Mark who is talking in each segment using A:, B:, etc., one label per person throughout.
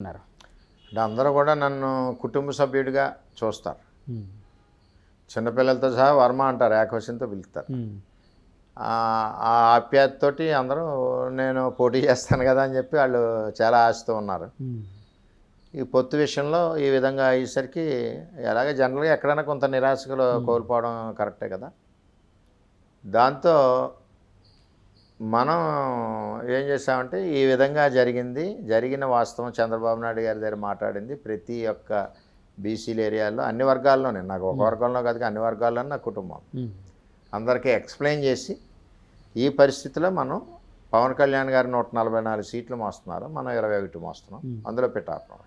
A: అన్నారు.
B: అంటే అందరూ కూడా నన్ను కుటుంబ సభ్యుడిగా చూస్తారు. చిన్నపిల్లలతో సహా వర్మ అంటారు, ఏకవచనంతో పిలుస్తారు. ఆ ఆప్యాయతతోటి అందరూ నేను పోటీ చేస్తాను కదా అని చెప్పి వాళ్ళు చాలా ఆశతో ఉన్నారు. ఈ పొత్తు విషయంలో ఈ విధంగా అయ్యేసరికి ఎలాగ జనరల్గా ఎక్కడైనా కొంత నిరాశలో కోల్పోవడం కరెక్టే కదా. దాంతో మనం ఏం చేసామంటే ఈ విధంగా జరిగిన వాస్తవం చంద్రబాబు నాయుడు గారి దగ్గర మాట్లాడింది ప్రతి ఒక్క బీసీల ఏరియాలో అన్ని వర్గాల్లోనే, నాకు ఒక వర్గంలో కాదు అన్ని వర్గాల్లోనే నా కుటుంబం అందరికీ ఎక్స్ప్లెయిన్ చేసి ఈ పరిస్థితిలో మనం పవన్ కళ్యాణ్ గారు 144 సీట్లు మోస్తున్నారు, మనం 21 మోస్తున్నాం, అందులో పెట్టాలి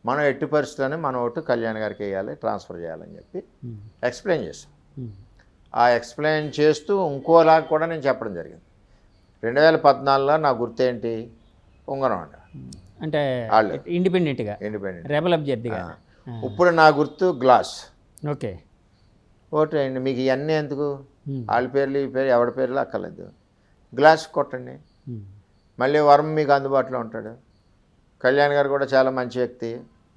B: మనం ఎట్టి పరిస్థితుల్లోనే మన ఓటు కళ్యాణ్ గారికి వేయాలి, ట్రాన్స్ఫర్ చేయాలని చెప్పి ఎక్స్ప్లెయిన్ చేసాం. ఆ ఎక్స్ప్లెయిన్ చేస్తూ ఇంకోలాగా కూడా నేను చెప్పడం జరిగింది. 2014లో నా గుర్తు ఏంటి? ఉంగరం అండి,
A: అంటే ఇండిపెండెంట్గా రెబల్ అభ్యర్థిగా.
B: ఇప్పుడు నా గుర్తు గ్లాస్.
A: ఓకే,
B: ఓటు వేయండి, మీకు ఇవన్నీ ఎందుకు, వాళ్ళ పేర్లు ఈ పేరు ఎవరి పేర్లు అక్కర్లేదు, గ్లాస్ కొట్టండి. మళ్ళీ వర్మ మీకు అందుబాటులో ఉంటాడు. కళ్యాణ్ గారు కూడా చాలా మంచి వ్యక్తి,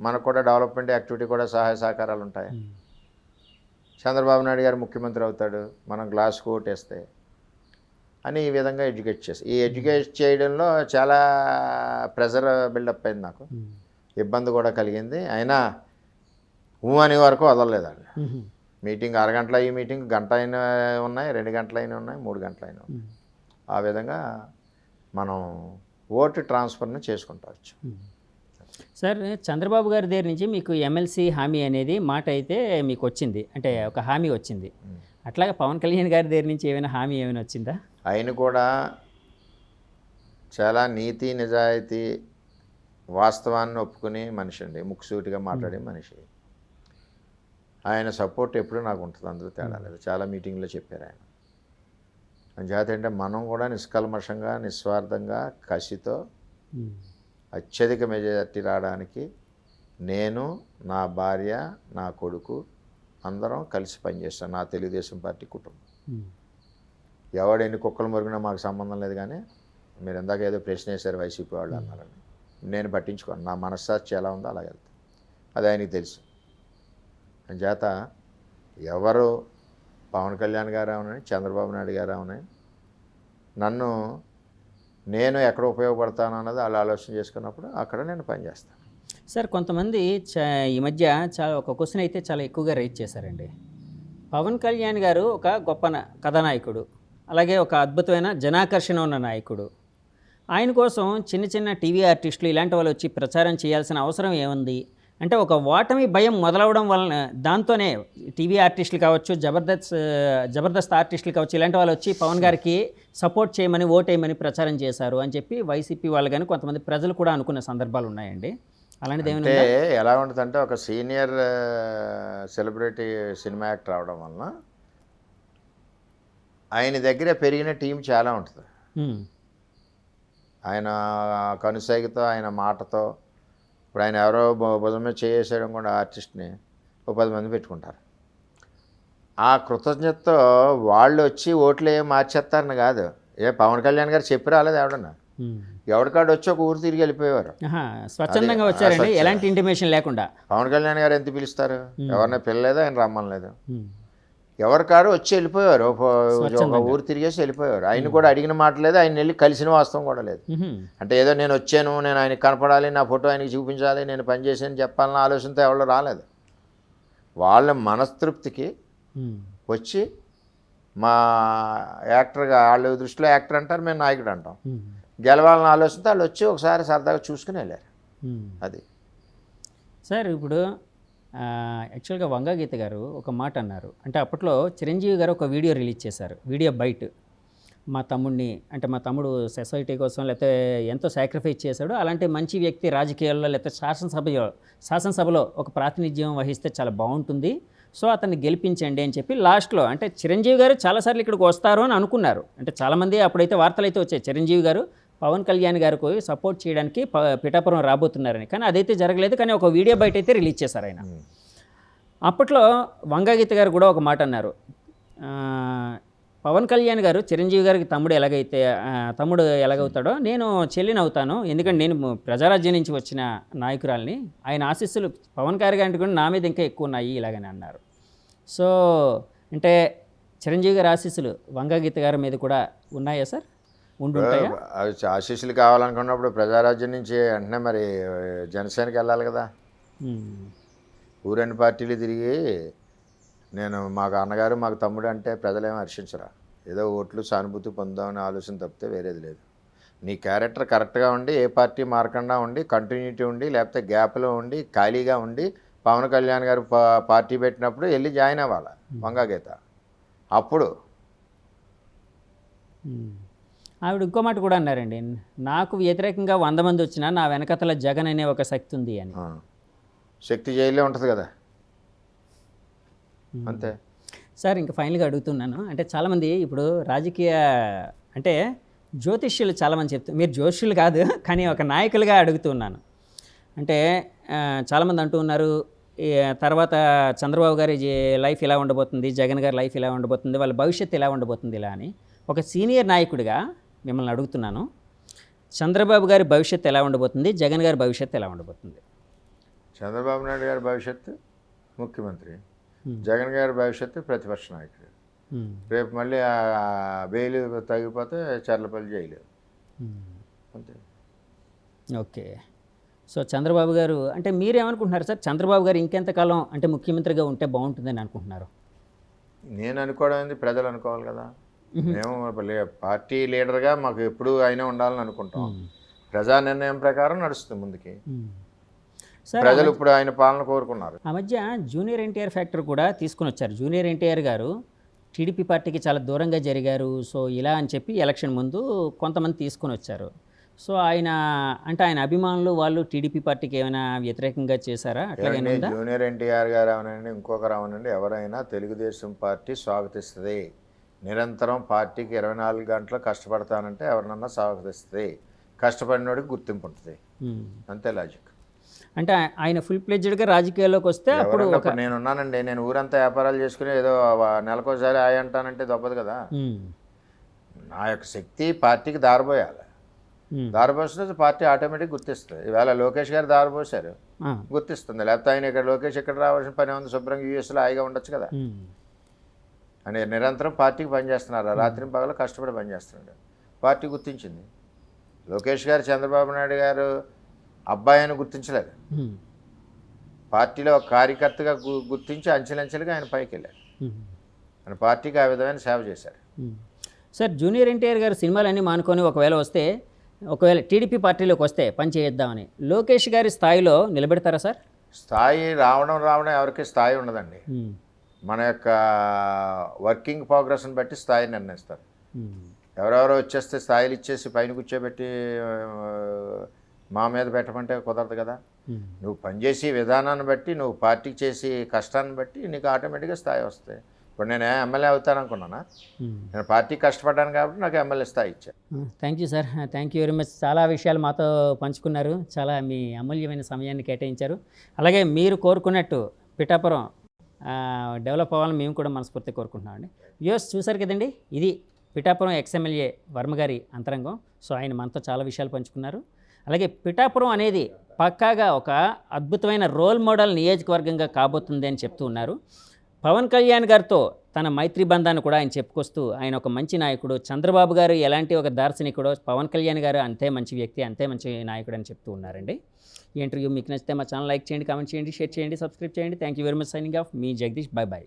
B: మనకు కూడా డెవలప్మెంట్ యాక్టివిటీ కూడా సహాయ సహకారాలు ఉంటాయి. చంద్రబాబు నాయుడు గారు ముఖ్యమంత్రి అవుతాడు, మనం గ్లాస్కు ఓటేస్తే అని ఈ విధంగా ఎడ్యుకేట్ చేసి ఈ ఎడ్యుకేట్ చేయడంలో చాలా ప్రెజర్ బిల్డప్ అయింది, నాకు ఇబ్బంది కూడా కలిగింది. అయినా అనే వరకు వదలలేదండి. మీటింగ్ అరగంటల ఈ మీటింగ్ గంట అయినా ఉన్నాయి, 2 గంటలైనా ఉన్నాయి, 3 గంటలైనా ఉన్నాయి. ఆ విధంగా మనం ఓటు ట్రాన్స్ఫర్ని చేసుకుంటావచ్చు.
A: సార్, చంద్రబాబు గారి దగ్గర నుంచి మీకు ఎమ్మెల్సీ హామీ అనేది మాట అయితే మీకు వచ్చింది, అంటే ఒక హామీ వచ్చింది. అట్లాగే పవన్ కళ్యాణ్ గారి దగ్గర నుంచి ఏమైనా హామీ ఏమైనా వచ్చిందా?
B: ఆయన కూడా చాలా నీతి నిజాయితీ వాస్తవాన్ని ఒప్పుకునే మనిషి అండి, ముక్కుసూటిగా మాట్లాడే మనిషి. ఆయన సపోర్ట్ ఎప్పుడు నాకు ఉంటుంది, అందులో తేడా లేదు. చాలా మీటింగ్లో చెప్పారు ఆయన. అంచేత అంటే మనం కూడా నిష్కల్మషంగా నిస్వార్థంగా కసితో అత్యధిక మెజారిటీ రావడానికి నేను, నా భార్య, నా కొడుకు అందరం కలిసి పనిచేస్తాం. నా తెలుగుదేశం పార్టీ కుటుంబం. ఎవడు ఎన్ని కుక్కలు మురిగినా మాకు సంబంధం లేదు. కానీ మీరు ఇందాక ఏదో ప్రశ్న వేశారు వైసీపీ వాళ్ళు అన్నారని, నేను పట్టించుకోను. నా మనస్సాక్షి ఎలా ఉందో అలాగే వెళ్తాను, అది ఆయనకి తెలుసు. అంచేత ఎవరు పవన్ కళ్యాణ్ గారు అవనని, చంద్రబాబు నాయుడు గారు అవనని, నేను ఎక్కడ ఉపయోగపడతాను అన్నది వాళ్ళు ఆలోచన చేసుకున్నప్పుడు అక్కడ నేను పనిచేస్తాను.
A: సార్, కొంతమంది ఈ మధ్య ఒక క్వశ్చన్ అయితే చాలా ఎక్కువగా రైజ్ చేశారండి. పవన్ కళ్యాణ్ గారు ఒక గొప్ప కథానాయకుడు, అలాగే ఒక అద్భుతమైన జనాకర్షణ ఉన్న నాయకుడు. ఆయన కోసం చిన్న చిన్న టీవీ ఆర్టిస్టులు ఇలాంటి వాళ్ళు వచ్చి ప్రచారం చేయాల్సిన అవసరం ఏముంది? అంటే ఒక ఓటమి భయం మొదలవడం వలన దాంతోనే టీవీ ఆర్టిస్టులు కావచ్చు, జబర్దస్త్ ఆర్టిస్టులు కావచ్చు, ఇలాంటి వాళ్ళు వచ్చి పవన్ గారికి సపోర్ట్ చేయమని, ఓటేయమని ప్రచారం చేశారు అని చెప్పి వైసీపీ వాళ్ళు కానీ కొంతమంది ప్రజలు కూడా అనుకున్న సందర్భాలు ఉన్నాయండి. అలాంటిది ఏమైనా
B: ఎలా ఉంటుందంటే, ఒక సీనియర్ సెలబ్రిటీ సినిమా యాక్టర్ అవడం వలన ఆయన దగ్గర పెరిగిన టీం చాలా ఉంటుంది. ఆయన కనుసైగతో, ఆయన మాటతో, ఇప్పుడు ఆయన ఎవరో భుజం మీద చేసేయడం కూడా ఆర్టిస్ట్ని ఒక 10 మంది పెట్టుకుంటారు. ఆ కృతజ్ఞతతో వాళ్ళు వచ్చి ఓట్లు ఏం మార్చేస్తారని కాదు. పవన్ కళ్యాణ్ గారు చెప్పి రాలేదు ఎవడన్నా, ఎవరికాడు వచ్చి ఒక ఊరు తిరిగి వెళ్ళిపోయేవారు,
A: స్వచ్ఛందంగా వచ్చారండి, ఎలాంటి ఇంటిమేషన్ లేకుండా.
B: పవన్ కళ్యాణ్ గారు ఎంత పిలుస్తారు? ఎవరిని పిల్లలేదు, ఆయన రమ్మలేదు, ఎవరికాడు వచ్చి వెళ్ళిపోయారు, ఒక ఊరు తిరిగేసి వెళ్ళిపోయారు. ఆయన కూడా అడిగిన మాట లేదు, ఆయన వెళ్ళి కలిసిన వాస్తవం కూడా లేదు. అంటే ఏదో నేను వచ్చాను, నేను ఆయనకి కనపడాలి, నా ఫోటో ఆయనకి చూపించాలి, నేను పనిచేసాను చెప్పాలన్న ఆలోచనతో ఎవరు రాలేదు. వాళ్ళ మనస్తృప్తికి వచ్చి మా యాక్టర్గా, వాళ్ళ దృష్టిలో యాక్టర్ అంటారు, మేము నాయకుడు అంటాం, గెలవాలన్న ఆలోచనతో వాళ్ళు వచ్చి ఒకసారి సరదాగా చూసుకుని వెళ్ళారు. అది
A: సార్. ఇప్పుడు యాక్చువల్గా వంగగీత గారు ఒక మాట అన్నారు. అంటే అప్పట్లో చిరంజీవి గారు ఒక వీడియో రిలీజ్ చేశారు, వీడియో బైట్. మా తమ్ముడిని, అంటే మా తమ్ముడు సొసైటీ కోసం లేకపోతే ఎంతో సాక్రిఫైస్ చేశాడు, అలాంటి మంచి వ్యక్తి రాజకీయాల్లో లేకపోతే శాసనసభలో ఒక ప్రాతినిధ్యం వహిస్తే చాలా బాగుంటుంది, సో అతన్ని గెలిపించండి అని చెప్పి లాస్ట్లో, అంటే చిరంజీవి గారు చాలాసార్లు ఇక్కడికి వస్తారు అని అనుకున్నారు. అంటే చాలామంది అప్పుడైతే వార్తలు అయితే వచ్చాయి, చిరంజీవి గారు పవన్ కళ్యాణ్ గారికి సపోర్ట్ చేయడానికి పిఠాపురం రాబోతున్నారని. కానీ అదైతే జరగలేదు. కానీ ఒక వీడియో బయట అయితే రిలీజ్ చేశారు ఆయన. అప్పట్లో వంగగీత గారు కూడా ఒక మాట అన్నారు, పవన్ కళ్యాణ్ గారు చిరంజీవి గారికి తమ్ముడు ఎలాగైతే తమ్ముడు ఎలాగవుతాడో నేను చెల్లిని అవుతాను, ఎందుకంటే నేను ప్రజారాజ్యం నుంచి వచ్చిన నాయకురాల్ని, ఆయన ఆశీస్సులు పవన్ గారికి కూడా నా మీద ఇంకా ఎక్కువ ఉన్నాయి ఇలాగని అన్నారు. సో అంటే చిరంజీవి గారి ఆశీస్సులు వంగగీత గారి మీద కూడా ఉన్నాయా సార్? ఉండుంటాయా?
B: అవి ఆశీస్సులు కావాలనుకున్నప్పుడు ప్రజారాజ్యం నుంచి వెంటనే మరి జనసేనకి వెళ్ళాలి కదా. ఊరని పార్టీలు తిరిగి నేను మాకు అన్నగారు మాకు తమ్ముడు అంటే ప్రజలేమో హర్షించరా, ఏదో ఓట్లు సానుభూతి పొందామని ఆలోచన తప్పితే వేరేది లేదు. నీ క్యారెక్టర్ కరెక్ట్గా ఉండి ఏ పార్టీ మారకుండా ఉండి కంటిన్యూటీ ఉండి లేకపోతే గ్యాప్లో ఉండి ఖాళీగా ఉండి పవన్ కళ్యాణ్ గారు పార్టీ పెట్టినప్పుడు వెళ్ళి జాయిన్ అవ్వాలి వంగగీత. అప్పుడు
A: ఆవిడ ఇంకో మాట కూడా అన్నారండి, నాకు వ్యతిరేకంగా 100 మంది వచ్చినా నా వెనకతల జగన్ అనే ఒక శక్తి ఉంది అని.
B: శక్తి జైల్లో ఉంటుంది కదా, అంతే
A: సార్. ఇంకా ఫైనల్గా అడుగుతున్నాను, అంటే చాలామంది ఇప్పుడు రాజకీయ అంటే జ్యోతిష్యులు చాలామంది చెప్తారు, మీరు జ్యోతిష్యులు కాదు కానీ ఒక నాయకులుగా అడుగుతున్నాను. అంటే చాలామంది అంటూ ఉన్నారు తర్వాత చంద్రబాబు గారి లైఫ్ ఇలా ఉండబోతుంది, జగన్ గారి లైఫ్ ఇలా ఉండబోతుంది, వాళ్ళ భవిష్యత్తు ఇలా ఉండబోతుంది ఇలా అని. ఒక సీనియర్ నాయకుడిగా మిమ్మల్ని అడుగుతున్నాను, చంద్రబాబు గారి భవిష్యత్తు ఎలా ఉండబోతుంది, జగన్ గారి భవిష్యత్తు ఎలా ఉండబోతుంది?
B: చంద్రబాబు నాయుడు గారి భవిష్యత్తు ముఖ్యమంత్రి, జగన్ గారి భవిష్యత్తు ప్రతిపక్ష నాయకుడు. రేపు మళ్ళీ బెయిల్ తగ్గిపోతే చర్లపల్లి జైలు, అంతే.
A: ఓకే. సో చంద్రబాబు గారు అంటే మీరేమనుకుంటున్నారు సార్, చంద్రబాబు గారు ఇంకెంతకాలం అంటే ముఖ్యమంత్రిగా ఉంటే బాగుంటుందని అనుకుంటున్నారు?
B: నేను అనుకోవడం ఏంది, ప్రజలు అనుకోవాలి కదా. మేము పార్టీ లీడర్గా మాకు ఎప్పుడు అయినా ఉండాలని అనుకుంటాం. ప్రజా నిర్ణయం ప్రకారం నడుస్తుంది ముందుకి. ప్రజలు ఇప్పుడు ఆయన పాలన కోరుకున్నారు.
A: ఆ మధ్య జూనియర్ ఎన్టీఆర్ ఫ్యాక్టర్ కూడా తీసుకుని వచ్చారు. జూనియర్ ఎన్టీఆర్ గారు టీడీపీ పార్టీకి చాలా దూరంగా జరిగారు, సో ఇలా అని చెప్పి ఎలక్షన్ ముందు కొంతమంది తీసుకుని వచ్చారు. సో ఆయన అంటే ఆయన అభిమానులు వాళ్ళు టీడీపీ పార్టీకి ఏమైనా వ్యతిరేకంగా చేశారా? అట్లాగే
B: జూనియర్ ఎన్టీఆర్ గారు అవనండి ఇంకొకరు అవనండి ఎవరైనా తెలుగుదేశం పార్టీ స్వాగతిస్తుంది. నిరంతరం పార్టీకి 24 గంటలు కష్టపడతానంటే ఎవరినన్నా స్వాగతిస్తుంది. కష్టపడినోడికి గుర్తింపు ఉంటుంది, అంతే లాజిక్.
A: అంటే ఆయన ఫుల్ ప్లెడ్జ్డ్గా రాజకీయాల్లోకి వస్తే అప్పుడు
B: నేనున్నానండి, నేను ఊరంతా వ్యాపారాలు చేసుకుని ఏదో నెలకోసారి ఆయ అంటానంటే తప్పదు కదా. నా యొక్క శక్తి పార్టీకి దారిపోయాలి. దారిపోస్తే పార్టీ ఆటోమేటిక్ గుర్తిస్తుంది. ఈవేళ లోకేష్ గారు దారిపోసారు, గుర్తిస్తుంది. లేకపోతే ఆయన ఇక్కడ లోకేష్ ఇక్కడ రావాల్సిన పని ఉంది, శుభ్రంగా యూఎస్లో హాయిగా ఉండొచ్చు కదా అని. నిరంతరం పార్టీకి పనిచేస్తున్నారు, రాత్రి పగలు కష్టపడి పనిచేస్తున్నాడు, పార్టీ గుర్తించింది. లోకేష్ గారు చంద్రబాబు నాయుడు గారు అబ్బాయిని గుర్తించలేదు, పార్టీలో ఒక కార్యకర్తగా గుర్తించి అంచెలంచెలుగా ఆయన పైకి వెళ్ళారు. ఆయన పార్టీకి ఆ విధమైన సేవ చేశారు.
A: సార్ జూనియర్ ఎన్టీఆర్ గారు సినిమాలన్నీ మానుకొని ఒకవేళ టీడీపీ పార్టీలోకి వస్తే పని చేద్దామని లోకేష్ గారి స్థాయిలో నిలబెడతారా సార్?
B: స్థాయి రావడం ఎవరికి స్థాయి ఉండదండి. మన యొక్క వర్కింగ్ ప్రోగ్రెస్ని బట్టి స్థాయి నిర్ణయిస్తారు. ఎవరెవరో వచ్చేస్తే స్థాయిలు ఇచ్చేసి పైన కూర్చోబెట్టి మా మీద పెట్టమంటే కుదరదు కదా. నువ్వు పనిచేసే విధానాన్ని బట్టి, నువ్వు పార్టీకి చేసి కష్టాన్ని బట్టి నీకు ఆటోమేటిక్గా స్థాయి వస్తాయి. ఇప్పుడు నేను ఎమ్మెల్యే అవుతాను అనుకున్నానా, నేను పార్టీ కష్టపడ్డాను కాబట్టి నాకు ఎమ్మెల్యే స్థాయి ఇచ్చాను.
A: Thank you sir, thank you very much. చాలా విషయాలు మాతో పంచుకున్నారు, చాలా మీ అమూల్యమైన సమయాన్ని కేటాయించారు. అలాగే మీరు కోరుకున్నట్టు పిఠాపురం డెవలప్ అవ్వాలని మేము కూడా మనస్ఫూర్తిగా కోరుకుంటున్నామండి. వ్యూస్ చూసారు కదండి, ఇది పిఠాపురం ఎక్స్ఎమ్మెల్యే వర్మ గారి అంతరంగం. సో ఆయన మనతో చాలా విషయాలు పంచుకున్నారు. అలాగే పిఠాపురం అనేది పక్కాగా ఒక అద్భుతమైన రోల్ మోడల్ నియోజకవర్గంగా కాబోతుంది అని చెప్తూ ఉన్నారు. పవన్ కళ్యాణ్ గారితో తన మైత్రి బంధాన్ని కూడా ఆయన చెప్పుకొస్తూ ఆయన ఒక మంచి నాయకుడు, చంద్రబాబు గారు ఎలాంటి ఒక దార్శనికుడో పవన్ కళ్యాణ్ గారు అంతే మంచి వ్యక్తి, అంతే మంచి నాయకుడు అని చెప్తూ ఉన్నారండి. ఈ ఇంటర్వ్యూ మీకు నచ్చితే మా ఛానల్ లైక్ చేయండి, కామెంట్ చేయండి, షేర్ చేయండి, సబ్స్క్రైబ్ చేయండి. Thank you very much. Signing off మీ జగదీష్. Bye bye.